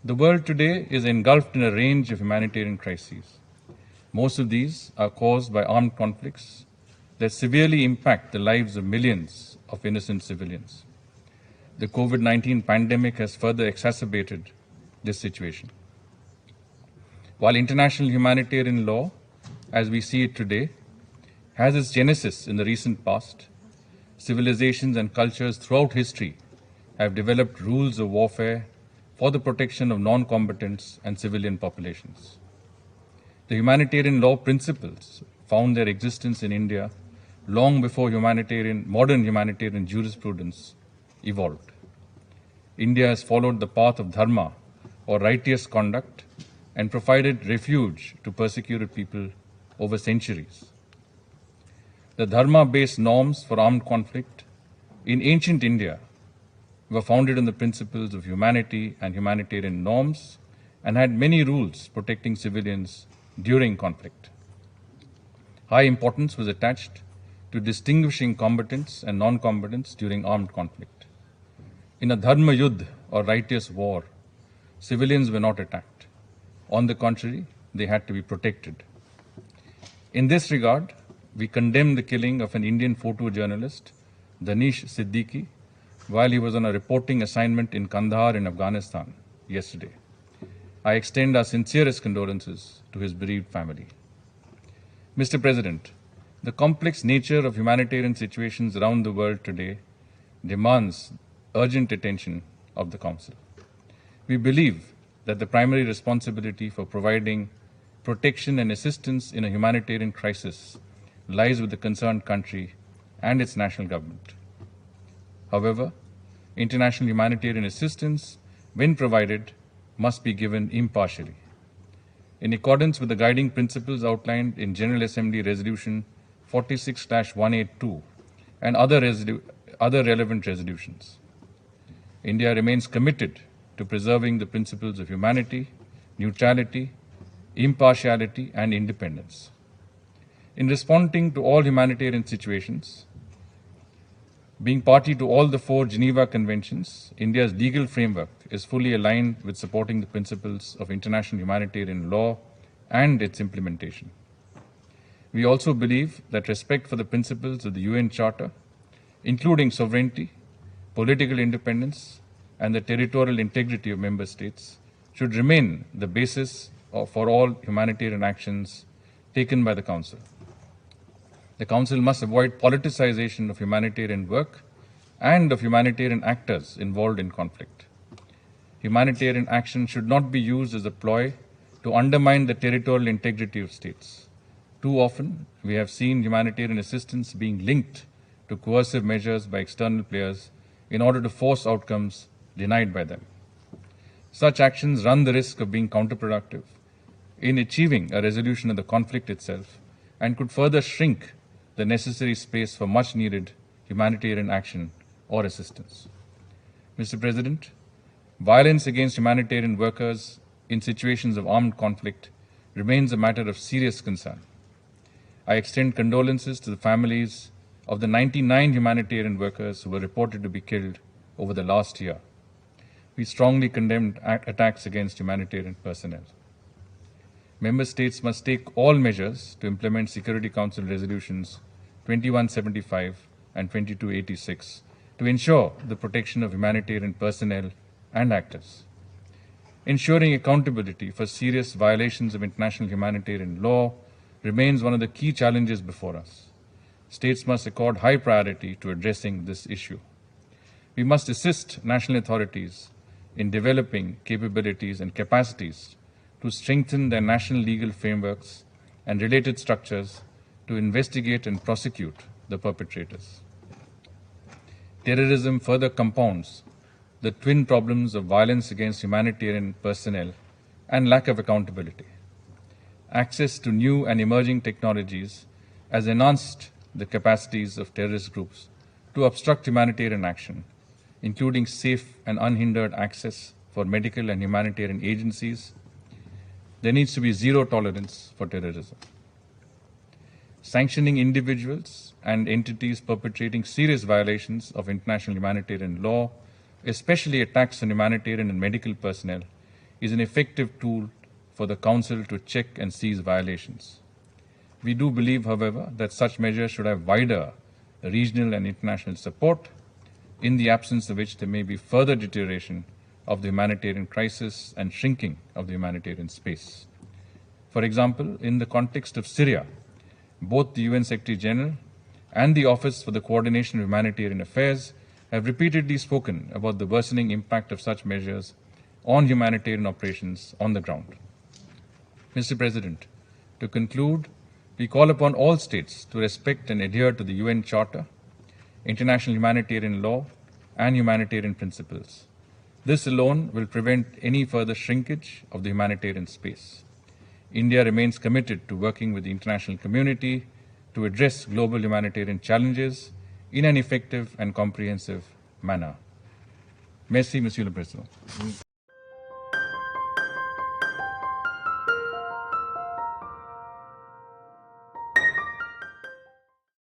The world today is engulfed in a range of humanitarian crises. Most of these are caused by armed conflicts that severely impact the lives of millions of innocent civilians. The COVID-19 pandemic has further exacerbated this situation. While international humanitarian law, as we see it today, has its genesis in the recent past, civilizations and cultures throughout history have developed rules of warfare for the protection of non-combatants and civilian populations. The humanitarian law principles found their existence in India long before modern humanitarian jurisprudence evolved. India has followed the path of dharma, or righteous conduct, and provided refuge to persecuted people over centuries. The Dharma-based norms for armed conflict in ancient India were founded on the principles of humanity and humanitarian norms and had many rules protecting civilians during conflict. High importance was attached to distinguishing combatants and non-combatants during armed conflict. In a Dharma-yuddha, or righteous war, civilians were not attacked. On the contrary, they had to be protected. In this regard, we condemn the killing of an Indian photojournalist, Danish Siddiqui, while he was on a reporting assignment in Kandahar in Afghanistan yesterday. I extend our sincerest condolences to his bereaved family. Mr. President, the complex nature of humanitarian situations around the world today demands urgent attention of the Council. We believe that the primary responsibility for providing protection and assistance in a humanitarian crisis lies with the concerned country and its national government. However, international humanitarian assistance, when provided, must be given impartially. In accordance with the guiding principles outlined in General Assembly Resolution 46/182 and other relevant resolutions, India remains committed to preserving the principles of humanity, neutrality, impartiality, and independence. In responding to all humanitarian situations, being party to all the 4 Geneva Conventions, India's legal framework is fully aligned with supporting the principles of international humanitarian law and its implementation. We also believe that respect for the principles of the UN Charter, including sovereignty, political independence, and the territorial integrity of member states, should remain the basis for all humanitarian actions taken by the Council. The Council must avoid politicization of humanitarian work and of humanitarian actors involved in conflict. Humanitarian action should not be used as a ploy to undermine the territorial integrity of states. Too often, we have seen humanitarian assistance being linked to coercive measures by external players in order to force outcomes denied by them. Such actions run the risk of being counterproductive in achieving a resolution of the conflict itself and could further shrink the necessary space for much needed humanitarian action or assistance. Mr. President, violence against humanitarian workers in situations of armed conflict remains a matter of serious concern. I extend condolences to the families of the 99 humanitarian workers who were reported to be killed over the last year. We strongly condemn attacks against humanitarian personnel. Member states must take all measures to implement Security Council resolutions 2175 and 2286 to ensure the protection of humanitarian personnel and actors. Ensuring accountability for serious violations of international humanitarian law remains one of the key challenges before us. States must accord high priority to addressing this issue. We must assist national authorities in developing capabilities and capacities to strengthen their national legal frameworks and related structures to investigate and prosecute the perpetrators. Terrorism further compounds the twin problems of violence against humanitarian personnel and lack of accountability. Access to new and emerging technologies has enhanced the capacities of terrorist groups to obstruct humanitarian action, including safe and unhindered access for medical and humanitarian agencies. There needs to be zero tolerance for terrorism. Sanctioning individuals and entities perpetrating serious violations of international humanitarian law, especially attacks on humanitarian and medical personnel, is an effective tool for the Council to check and seize violations. We do believe, however, that such measures should have wider regional and international support, in the absence of which there may be further deterioration of the humanitarian crisis and shrinking of the humanitarian space. For example, in the context of Syria, both the UN Secretary General and the Office for the Coordination of Humanitarian Affairs have repeatedly spoken about the worsening impact of such measures on humanitarian operations on the ground. Mr. President, to conclude, we call upon all states to respect and adhere to the UN Charter, international humanitarian law, and humanitarian principles. This alone will prevent any further shrinkage of the humanitarian space. India remains committed to working with the international community to address global humanitarian challenges in an effective and comprehensive manner. Merci, Monsieur le Président.